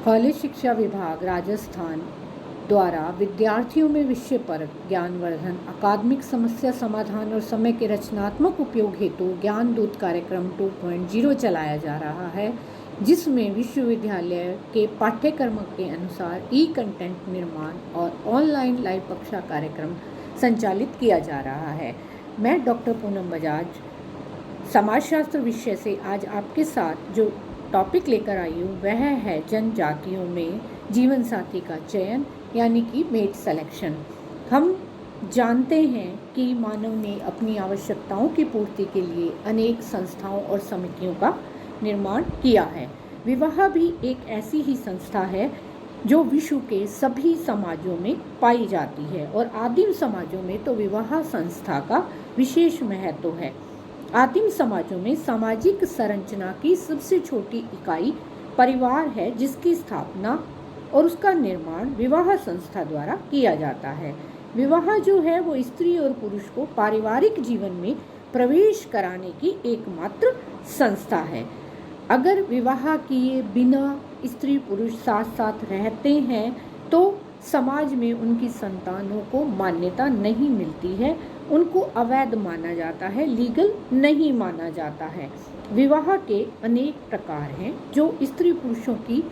College शिक्षा विभाग राजस्थान द्वारा विद्यार्थियों में विषय पर ज्ञानवर्धन, अकादमिक समस्या समाधान और समय के रचनात्मक उपयोग हेतु ज्ञान दूत कार्यक्रम 2.0 चलाया जा रहा है, जिसमें विश्वविद्यालय के पाठ्यक्रम के अनुसार ई कंटेंट निर्माण और ऑनलाइन लाइव कक्षा कार्यक्रम संचालित किया जा रहा है। मैं डॉक्टर पूनम बजाज समाजशास्त्र विषय से आज आपके साथ जो टॉपिक लेकर आई हूँ वह है जनजातियों में जीवन साथी का चयन यानी कि मेट सिलेक्शन। हम जानते हैं कि मानव ने अपनी आवश्यकताओं की पूर्ति के लिए अनेक संस्थाओं और समितियों का निर्माण किया है। विवाह भी एक ऐसी ही संस्था है जो विश्व के सभी समाजों में पाई जाती है और आदिम समाजों में तो विवाह संस्था का विशेष महत्व है। आदिम समाजों में सामाजिक संरचना की सबसे छोटी इकाई परिवार है, जिसकी स्थापना और उसका निर्माण विवाह संस्था द्वारा किया जाता है। विवाह जो है वो स्त्री और पुरुष को पारिवारिक जीवन में प्रवेश कराने की एकमात्र संस्था है। अगर विवाह किए बिना स्त्री पुरुष साथ साथ रहते हैं तो समाज में उनकी संतानों को मान्यता नहीं मिलती है, उनको अवैध माना जाता है, लीगल नहीं माना जाता है। विवाह के अनेक प्रकार हैं जो स्त्री पुरुषों की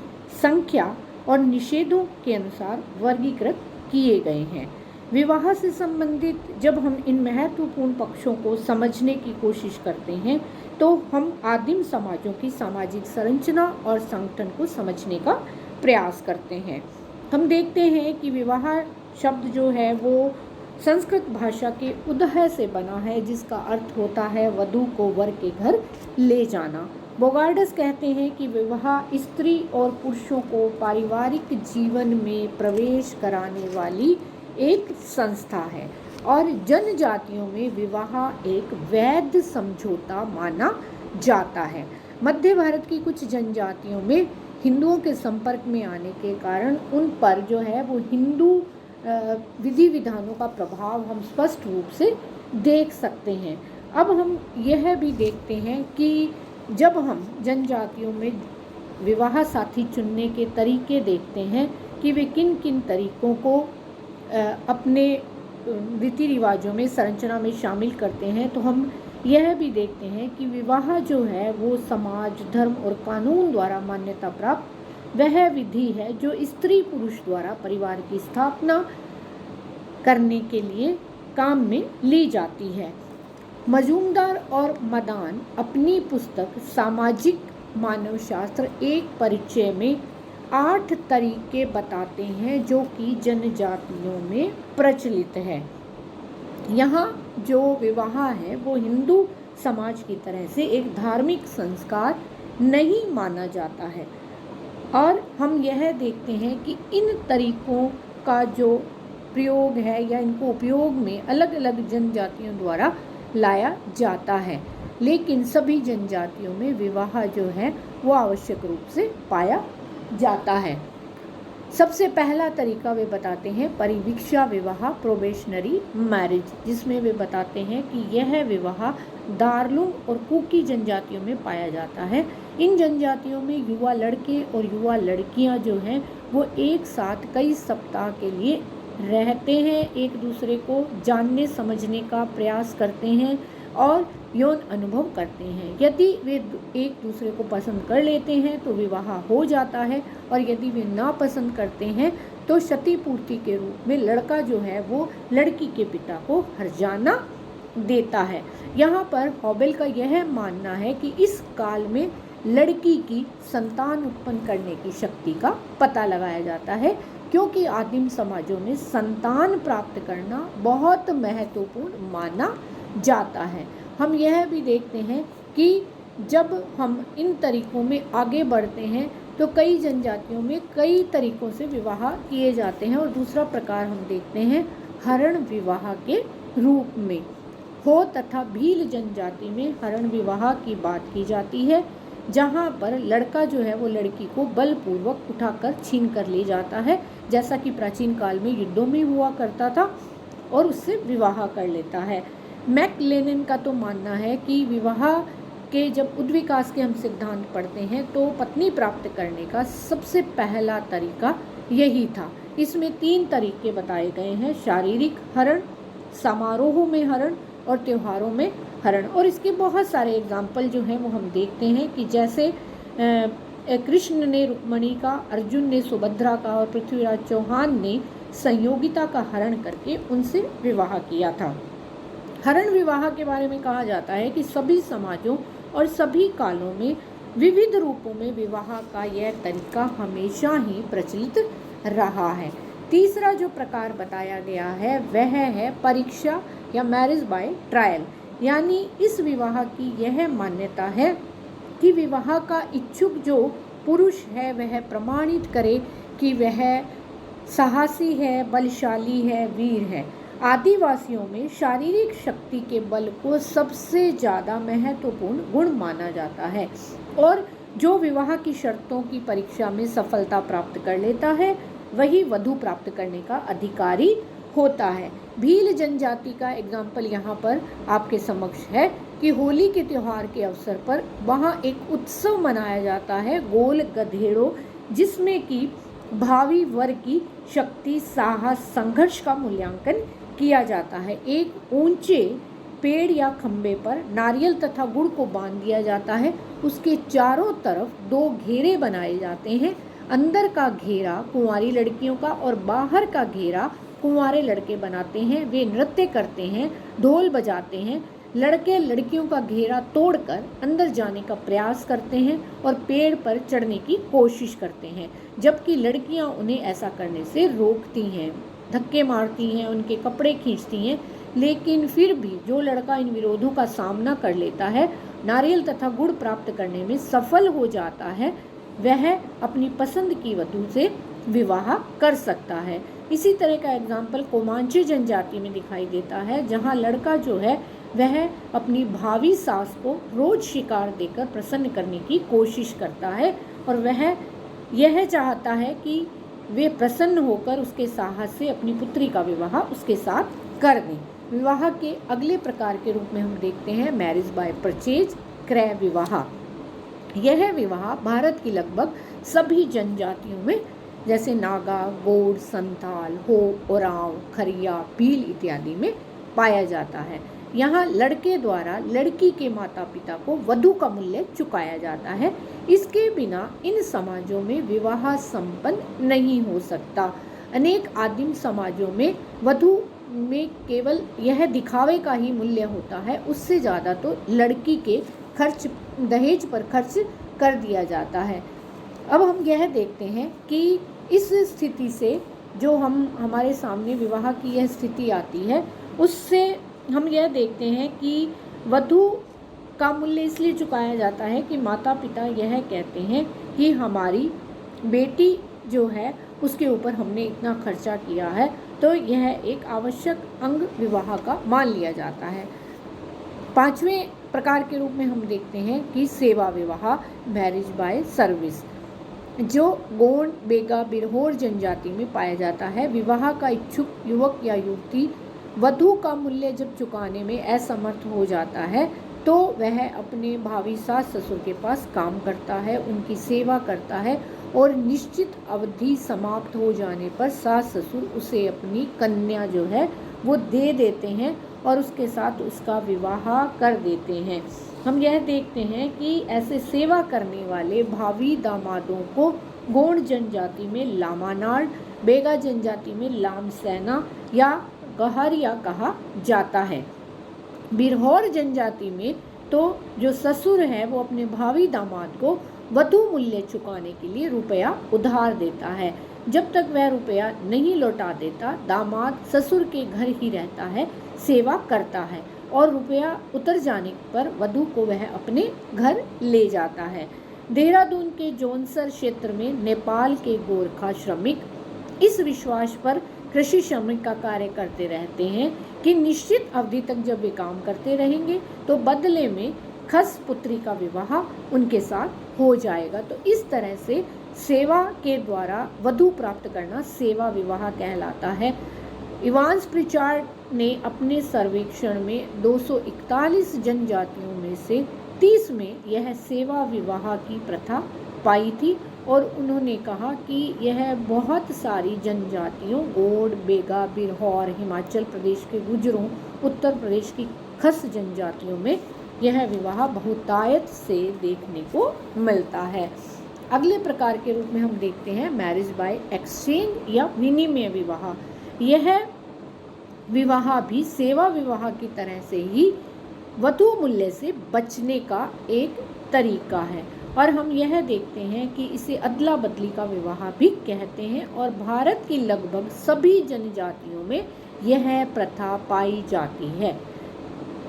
संख्या और निषेधों के अनुसार वर्गीकृत किए गए हैं। विवाह से संबंधित जब हम इन महत्वपूर्ण पक्षों को समझने की कोशिश करते हैं तो हम आदिम समाजों की सामाजिक संरचना और संगठन को समझने का प्रयास करते हैं। हम देखते हैं कि विवाह शब्द जो है वो संस्कृत भाषा के उदय से बना है, जिसका अर्थ होता है वधू को वर के घर ले जाना। बोगार्डस कहते हैं कि विवाह स्त्री और पुरुषों को पारिवारिक जीवन में प्रवेश कराने वाली एक संस्था है और जनजातियों में विवाह एक वैध समझौता माना जाता है। मध्य भारत की कुछ जनजातियों में हिंदुओं के संपर्क में आने के कारण उन पर जो है वो हिंदू विधि विधानों का प्रभाव हम स्पष्ट रूप से देख सकते हैं। अब हम यह भी देखते हैं कि जब हम जनजातियों में विवाह साथी चुनने के तरीके देखते हैं कि वे किन किन तरीकों को अपने रीति रिवाजों में संरचना में शामिल करते हैं, तो हम यह भी देखते हैं कि विवाह जो है वो समाज, धर्म और कानून द्वारा मान्यता प्राप्त वह विधि है जो स्त्री पुरुष द्वारा परिवार की स्थापना करने के लिए काम में ली जाती है। मजूमदार और मदान अपनी पुस्तक सामाजिक मानवशास्त्र एक परिचय में 8 तरीके बताते हैं जो कि जनजातियों में प्रचलित है। यहाँ जो विवाह है वो हिंदू समाज की तरह से एक धार्मिक संस्कार नहीं माना जाता है और हम यह देखते हैं कि इन तरीकों का जो प्रयोग है या इनको उपयोग में अलग अलग जनजातियों द्वारा लाया जाता है, लेकिन सभी जनजातियों में विवाह जो है वो आवश्यक रूप से पाया जाता है। सबसे पहला तरीका वे बताते हैं परिवीक्षा विवाह, प्रोबेशनरी मैरिज, जिसमें वे बताते हैं कि यह विवाह दार्लुंग और कुकी जनजातियों में पाया जाता है। इन जनजातियों में युवा लड़के और युवा लड़कियां जो हैं वो एक साथ कई सप्ताह के लिए रहते हैं, एक दूसरे को जानने समझने का प्रयास करते हैं और यौन अनुभव करते हैं। यदि वे एक दूसरे को पसंद कर लेते हैं तो विवाह हो जाता है और यदि वे ना पसंद करते हैं तो क्षतिपूर्ति के रूप में लड़का जो है वो लड़की के पिता को हर्जाना देता है। यहाँ पर हॉबेल का यह मानना है कि इस काल में लड़की की संतान उत्पन्न करने की शक्ति का पता लगाया जाता है, क्योंकि आदिम समाजों में संतान प्राप्त करना बहुत महत्वपूर्ण माना जाता है। हम यह भी देखते हैं कि जब हम इन तरीकों में आगे बढ़ते हैं तो कई जनजातियों में कई तरीकों से विवाह किए जाते हैं और दूसरा प्रकार हम देखते हैं हरण विवाह के रूप में। हो तथा भील जनजाति में हरण विवाह की बात की जाती है, जहाँ पर लड़का जो है वो लड़की को बलपूर्वक उठाकर छीन कर ले जाता है, जैसा कि प्राचीन काल में युद्धों में हुआ करता था, और उससे विवाह कर लेता है। मैकलेनिन का तो मानना है कि विवाह के जब उद्विकास के हम सिद्धांत पढ़ते हैं तो पत्नी प्राप्त करने का सबसे पहला तरीका यही था। इसमें 3 तरीके बताए गए हैं: शारीरिक हरण, समारोह में हरण और त्योहारों में हरण। और इसके बहुत सारे एग्जाम्पल जो हैं वो हम देखते हैं कि जैसे कृष्ण ने रुक्मणी का, अर्जुन ने सुभद्रा का और पृथ्वीराज चौहान ने संयोगिता का हरण करके उनसे विवाह किया था। हरण विवाह के बारे में कहा जाता है कि सभी समाजों और सभी कालों में विविध रूपों में विवाह का यह तरीका हमेशा ही प्रचलित रहा है। तीसरा जो प्रकार बताया गया है वह है परीक्षा या मैरिज बाय ट्रायल, यानी इस विवाह की यह मान्यता है कि विवाह का इच्छुक जो पुरुष है वह प्रमाणित करे कि वह साहसी है, बलशाली है, वीर है। आदिवासियों में शारीरिक शक्ति के बल को सबसे ज़्यादा महत्वपूर्ण गुण माना जाता है और जो विवाह की शर्तों की परीक्षा में सफलता प्राप्त कर लेता है वही वधू प्राप्त करने का अधिकारी होता है। भील जनजाति का एग्जाम्पल यहाँ पर आपके समक्ष है कि होली के त्यौहार के अवसर पर वहाँ एक उत्सव मनाया जाता है, गोल गधेड़ो, जिसमें कि भावी वर की शक्ति, साहस, संघर्ष का मूल्यांकन किया जाता है। एक ऊंचे पेड़ या खंबे पर नारियल तथा गुड़ को बांध दिया जाता है। उसके चारों तरफ 2 घेरे बनाए जाते हैं। अंदर का घेरा कुंवारी लड़कियों का और बाहर का घेरा कुंवारे लड़के बनाते हैं। वे नृत्य करते हैं, ढोल बजाते हैं। लड़के लड़कियों का घेरा तोड़कर अंदर जाने का प्रयास करते हैं और पेड़ पर चढ़ने की कोशिश करते हैं, जबकि लड़कियां उन्हें ऐसा करने से रोकती हैं, धक्के मारती हैं, उनके कपड़े खींचती हैं। लेकिन फिर भी जो लड़का इन विरोधों का सामना कर लेता है, नारियल तथा गुड़ प्राप्त करने में सफल हो जाता है, वह अपनी पसंद की वधू से विवाह कर सकता है। इसी तरह का एग्जाम्पल कोमांची जनजाति में दिखाई देता है, जहाँ लड़का जो है वह अपनी भावी सास को रोज शिकार देकर प्रसन्न करने की कोशिश करता है और वह यह चाहता है कि वे प्रसन्न होकर उसके साहस से अपनी पुत्री का विवाह उसके साथ कर दें। विवाह के अगले प्रकार के रूप में हम देखते हैं मैरिज बाय परचेज, क्रय विवाह। यह विवाह भारत की लगभग सभी जनजातियों में जैसे नागा, गोंड, संथाल, हो, ओरांव, खरिया, भील इत्यादि में पाया जाता है। यहाँ लड़के द्वारा लड़की के माता पिता को वधू का मूल्य चुकाया जाता है। इसके बिना इन समाजों में विवाह संपन्न नहीं हो सकता। अनेक आदिम समाजों में वधू में केवल यह दिखावे का ही मूल्य होता है, उससे ज़्यादा तो लड़की के खर्च, दहेज पर खर्च कर दिया जाता है। अब हम यह देखते हैं कि इस स्थिति से जो हमारे सामने विवाह की यह स्थिति आती है, उससे हम यह देखते हैं कि वधू का मूल्य इसलिए चुकाया जाता है कि माता पिता यह कहते हैं कि हमारी बेटी जो है उसके ऊपर हमने इतना खर्चा किया है, तो यह एक आवश्यक अंग विवाह का मान लिया जाता है। 5वें प्रकार के रूप में हम देखते हैं कि सेवा विवाह, मैरिज बाय सर्विस, जो गोंड, बेगा, बिरहोर जनजाति में पाया जाता है। विवाह का इच्छुक युवक या युवती वधू का मूल्य जब चुकाने में असमर्थ हो जाता है तो वह अपने भावी सास ससुर के पास काम करता है, उनकी सेवा करता है और निश्चित अवधि समाप्त हो जाने पर सास ससुर उसे अपनी कन्या जो है वो दे देते हैं और उसके साथ उसका विवाह कर देते हैं। हम यह देखते हैं कि ऐसे सेवा करने वाले भावी दामादों को गोंड जनजाति में लामानाड़, बेगा जनजाति में लामसेना या गहरिया कहा जाता है। बिरहोर जनजाति में तो जो ससुर है वो अपने भावी दामाद को वधू मूल्य चुकाने के लिए रुपया उधार देता है। जब तक वह रुपया नहीं लौटा देता, दामाद ससुर के घर ही रहता है, सेवा करता है और रुपया उतर जाने पर वधू को वह अपने घर ले जाता है। देहरादून के जोनसर क्षेत्र में नेपाल के गोरखा श्रमिक इस विश्वास पर कृषि श्रमिक का कार्य करते रहते हैं कि निश्चित अवधि तक जब वे काम करते रहेंगे तो बदले में खस पुत्री का विवाह उनके साथ हो जाएगा। तो इस तरह से सेवा के द्वारा वधू प्राप्त करना सेवा विवाह कहलाता है। इवांस प्रिचार्ड ने अपने सर्वेक्षण में 241 जनजातियों में से 1936 में यह सेवा विवाह की प्रथा पाई थी और उन्होंने कहा कि यह बहुत सारी जनजातियों, गोंड, बेगा, बिरहौर, हिमाचल प्रदेश के गुजरों, उत्तर प्रदेश की खस जनजातियों में यह विवाह बहुतायत से देखने को मिलता है। अगले प्रकार के रूप में हम देखते हैं मैरिज बाय एक्सचेंज या विनिमय विवाह। यह विवाह भी सेवा विवाह की तरह से ही वधू मूल्य से बचने का एक तरीका है और हम यह देखते हैं कि इसे अदला बदली का विवाह भी कहते हैं और भारत की लगभग सभी जनजातियों में यह प्रथा पाई जाती है।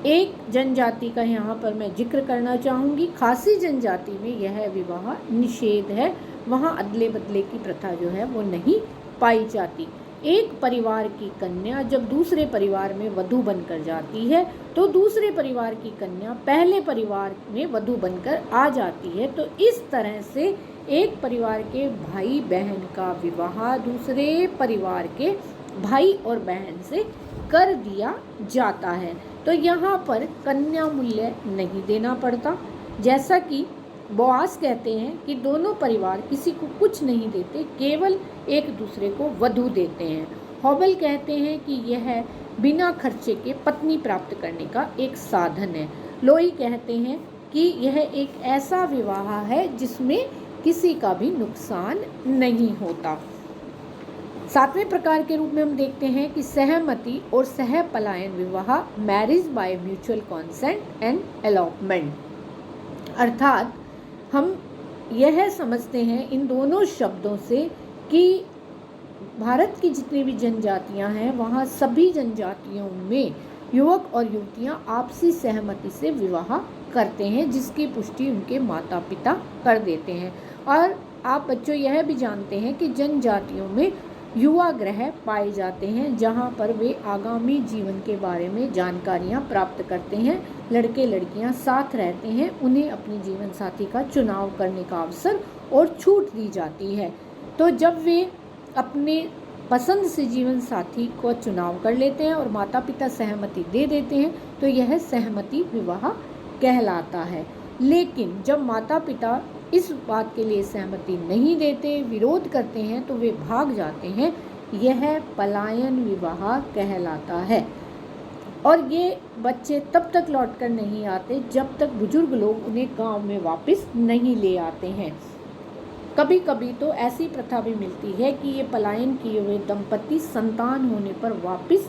एक जनजाति का यहाँ पर मैं जिक्र करना चाहूँगी, खासी जनजाति में यह विवाह निषेध है, वहाँ अदले बदले की प्रथा जो है वो नहीं पाई जाती। एक परिवार की कन्या जब दूसरे परिवार में वधू बनकर जाती है तो दूसरे परिवार की कन्या पहले परिवार में वधू बनकर आ जाती है। तो इस तरह से एक परिवार के भाई बहन का विवाह दूसरे परिवार के भाई और बहन से कर दिया जाता है। तो यहाँ पर कन्या मूल्य नहीं देना पड़ता। जैसा कि बोआस कहते हैं कि दोनों परिवार किसी को कुछ नहीं देते, केवल एक दूसरे को वधू देते हैं। हॉबल कहते हैं कि यह बिना खर्चे के पत्नी प्राप्त करने का एक साधन है। लोई कहते हैं कि यह एक ऐसा विवाह है जिसमें किसी का भी नुकसान नहीं होता। सातवें प्रकार के रूप में हम देखते हैं कि सहमति और सह पलायन विवाह, marriage by mutual consent and elopement. अर्थात हम यह समझते हैं इन दोनों शब्दों से कि भारत की जितनी भी जनजातियां हैं वहाँ सभी जनजातियों में युवक और युवतियां आपसी सहमति से विवाह करते हैं, जिसकी पुष्टि उनके माता पिता कर देते हैं। और आप बच्चों यह भी जानते हैं कि जनजातियों में युवा ग्रह पाए जाते हैं जहाँ पर वे आगामी जीवन के बारे में जानकारियाँ प्राप्त करते हैं। लड़के लड़कियाँ साथ रहते हैं, उन्हें अपने जीवन साथी का चुनाव करने का अवसर और छूट दी जाती है। तो जब वे अपने पसंद से जीवन साथी को चुनाव कर लेते हैं और माता पिता सहमति दे देते हैं तो यह सहमति विवाह कहलाता है। लेकिन जब माता पिता इस बात के लिए सहमति नहीं देते, विरोध करते हैं तो वे भाग जाते हैं, यह पलायन विवाह कहलाता है। और ये बच्चे तब तक लौट कर नहीं आते जब तक बुजुर्ग लोग उन्हें गांव में वापस नहीं ले आते हैं। कभी कभी तो ऐसी प्रथा भी मिलती है कि ये पलायन किए हुए दंपति संतान होने पर वापस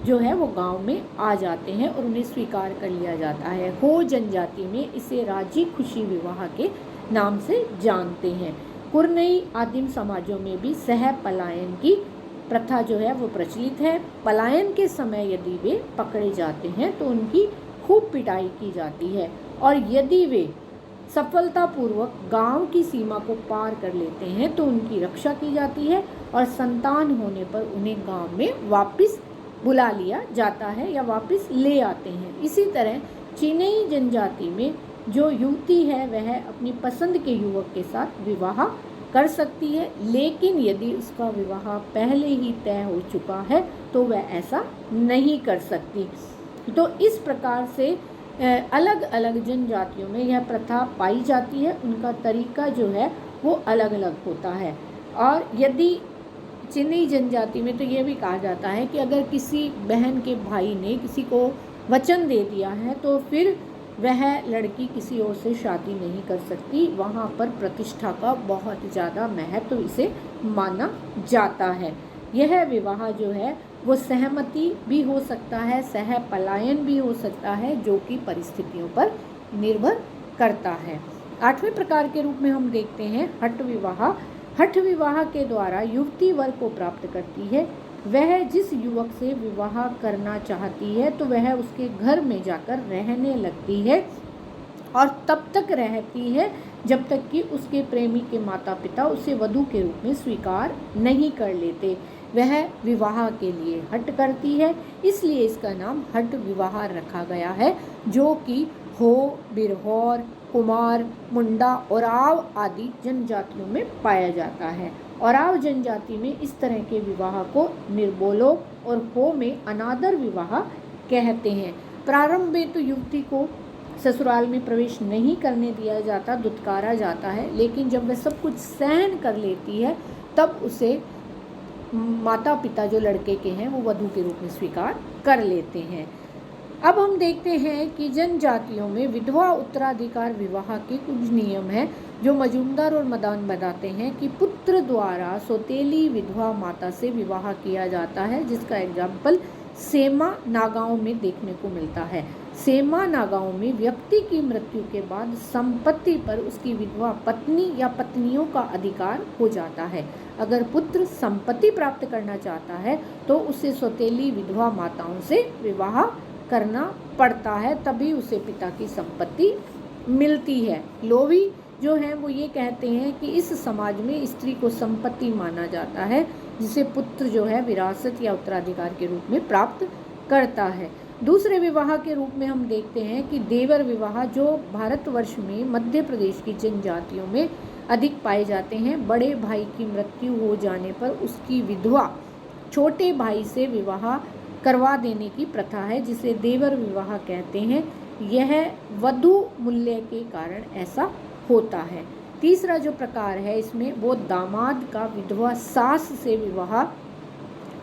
जो है वो गांव में आ जाते हैं और उन्हें स्वीकार कर लिया जाता है। हो जनजाति में इसे राजी खुशी विवाह के नाम से जानते हैं। कुरनई आदिम समाजों में भी सह पलायन की प्रथा जो है वो प्रचलित है। पलायन के समय यदि वे पकड़े जाते हैं तो उनकी खूब पिटाई की जाती है और यदि वे सफलतापूर्वक गांव की सीमा को पार कर लेते हैं तो उनकी रक्षा की जाती है और संतान होने पर उन्हें गांव में वापस बुला लिया जाता है या वापस ले आते हैं। इसी तरह चीनई जनजाति में जो युवती है वह अपनी पसंद के युवक के साथ विवाह कर सकती है, लेकिन यदि उसका विवाह पहले ही तय हो चुका है तो वह ऐसा नहीं कर सकती। तो इस प्रकार से अलग अलग जनजातियों में यह प्रथा पाई जाती है, उनका तरीका जो है वो अलग अलग होता है। और यदि चीनी जनजाति में तो यह भी कहा जाता है कि अगर किसी बहन के भाई ने किसी को वचन दे दिया है तो फिर वह लड़की किसी और से शादी नहीं कर सकती। वहाँ पर प्रतिष्ठा का बहुत ज़्यादा महत्व इसे माना जाता है। यह विवाह जो है वो सहमति भी हो सकता है, सह पलायन भी हो सकता है, जो कि परिस्थितियों पर निर्भर करता है। आठवें प्रकार के रूप में हम देखते हैं हठ विवाह। हठ विवाह के द्वारा युवती वर को प्राप्त करती है। वह जिस युवक से विवाह करना चाहती है तो वह उसके घर में जाकर रहने लगती है और तब तक रहती है जब तक कि उसके प्रेमी के माता पिता उसे वधू के रूप में स्वीकार नहीं कर लेते। वह विवाह के लिए हठ करती है, इसलिए इसका नाम हठ विवाह रखा गया है, जो कि हो, बिरहौर, कुमार, मुंडा, ओराव आदि जनजातियों में पाया जाता है। ओराव जनजाति में इस तरह के विवाह को निर्बोलो और हो में अनादर विवाह कहते हैं। प्रारंभ में तो युवती को ससुराल में प्रवेश नहीं करने दिया जाता, दुत्कारा जाता है। लेकिन जब वह सब कुछ सहन कर लेती है तब उसे माता पिता जो लड़के के हैं वो वधू के रूप में स्वीकार कर लेते हैं। अब हम देखते हैं कि जनजातियों में विधवा उत्तराधिकार विवाह के कुछ नियम हैं जो मजूमदार और मदान बताते हैं कि पुत्र द्वारा सौतेली विधवा माता से विवाह किया जाता है, जिसका एग्जाम्पल सेमा नागाओं में देखने को मिलता है। सेमा नागाओं में व्यक्ति की मृत्यु के बाद संपत्ति पर उसकी विधवा पत्नी या पत्नियों का अधिकार हो जाता है। अगर पुत्र संपत्ति प्राप्त करना चाहता है तो उसे सौतेली विधवा माताओं से विवाह करना पड़ता है, तभी उसे पिता की संपत्ति मिलती है। लोवी जो है वो ये कहते हैं कि इस समाज में स्त्री को संपत्ति माना जाता है, जिसे पुत्र जो है विरासत या उत्तराधिकार के रूप में प्राप्त करता है। दूसरे विवाह के रूप में हम देखते हैं कि देवर विवाह, जो भारतवर्ष में मध्य प्रदेश की जनजातियों में अधिक पाए जाते हैं। बड़े भाई की मृत्यु हो जाने पर उसकी विधवा छोटे भाई से विवाह करवा देने की प्रथा है, जिसे देवर विवाह कहते हैं। यह वधू मूल्य के कारण ऐसा होता है। तीसरा जो प्रकार है इसमें वो दामाद का विधवा सास से विवाह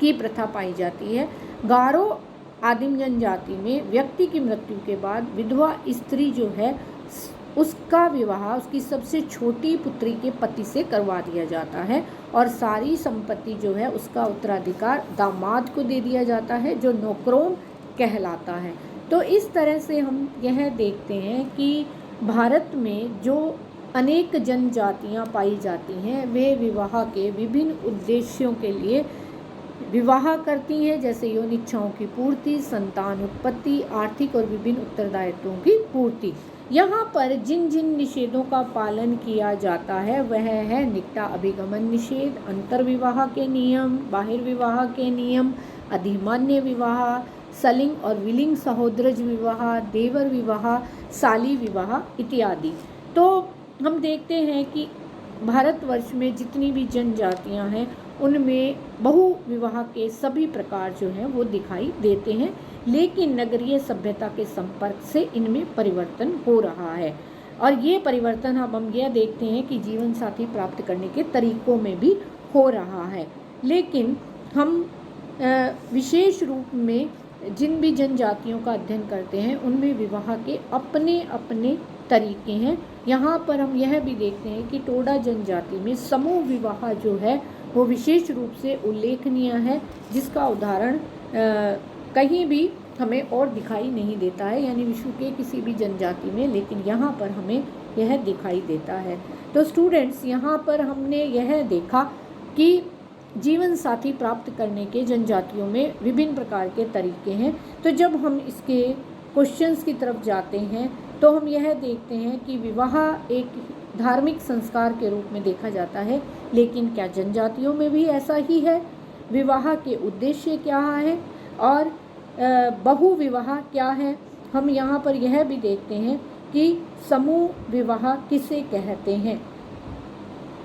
की प्रथा पाई जाती है। गारो आदिम जनजाति में व्यक्ति की मृत्यु के बाद विधवा स्त्री जो है उसका विवाह उसकी सबसे छोटी पुत्री के पति से करवा दिया जाता है और सारी संपत्ति जो है उसका उत्तराधिकार दामाद को दे दिया जाता है, जो नौकरों कहलाता है। तो इस तरह से हम यह देखते हैं कि भारत में जो अनेक जनजातियां पाई जाती हैं वे विवाह के विभिन्न उद्देश्यों के लिए विवाह करती हैं, जैसे यौन इच्छाओं की पूर्ति, संतान उत्पत्ति, आर्थिक और विभिन्न उत्तरदायित्वों की पूर्ति। यहाँ पर जिन जिन निषेधों का पालन किया जाता है वह है निकटा अभिगमन निषेध, अंतर्विवाह के नियम, बाहिर्विवाह के नियम, अधिमान्य विवाह, सलिंग और विलिंग सहोदरज विवाह, देवर विवाह, साली विवाह इत्यादि। तो हम देखते हैं कि भारतवर्ष में जितनी भी जनजातियां हैं उनमें बहु विवाह के सभी प्रकार जो हैं वो दिखाई देते हैं, लेकिन नगरीय सभ्यता के संपर्क से इनमें परिवर्तन हो रहा है। और ये परिवर्तन अब हम यह देखते हैं कि जीवन साथी प्राप्त करने के तरीकों में भी हो रहा है। लेकिन हम विशेष रूप में जिन भी जनजातियों का अध्ययन करते हैं उनमें विवाह के अपने अपने तरीके हैं। यहाँ पर हम यह भी देखते हैं कि टोडा जनजाति में समूह विवाह जो है वो विशेष रूप से उल्लेखनीय है, जिसका उदाहरण कहीं भी हमें और दिखाई नहीं देता है, यानी विश्व के किसी भी जनजाति में, लेकिन यहाँ पर हमें यह दिखाई देता है। तो स्टूडेंट्स, यहाँ पर हमने यह देखा कि जीवन साथी प्राप्त करने के जनजातियों में विभिन्न प्रकार के तरीके हैं। तो जब हम इसके क्वेश्चंस की तरफ जाते हैं तो हम यह देखते हैं कि विवाह एक धार्मिक संस्कार के रूप में देखा जाता है, लेकिन क्या जनजातियों में भी ऐसा ही है? विवाह के उद्देश्य क्या है और बहु विवाह क्या है? हम यहाँ पर यह भी देखते हैं कि समूह विवाह किसे कहते हैं,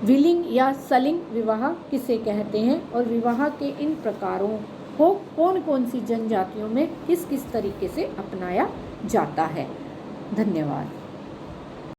विलिंग या सलिंग विवाह किसे कहते हैं, और विवाह के इन प्रकारों को कौन कौन सी जनजातियों में किस किस तरीके से अपनाया जाता है। धन्यवाद।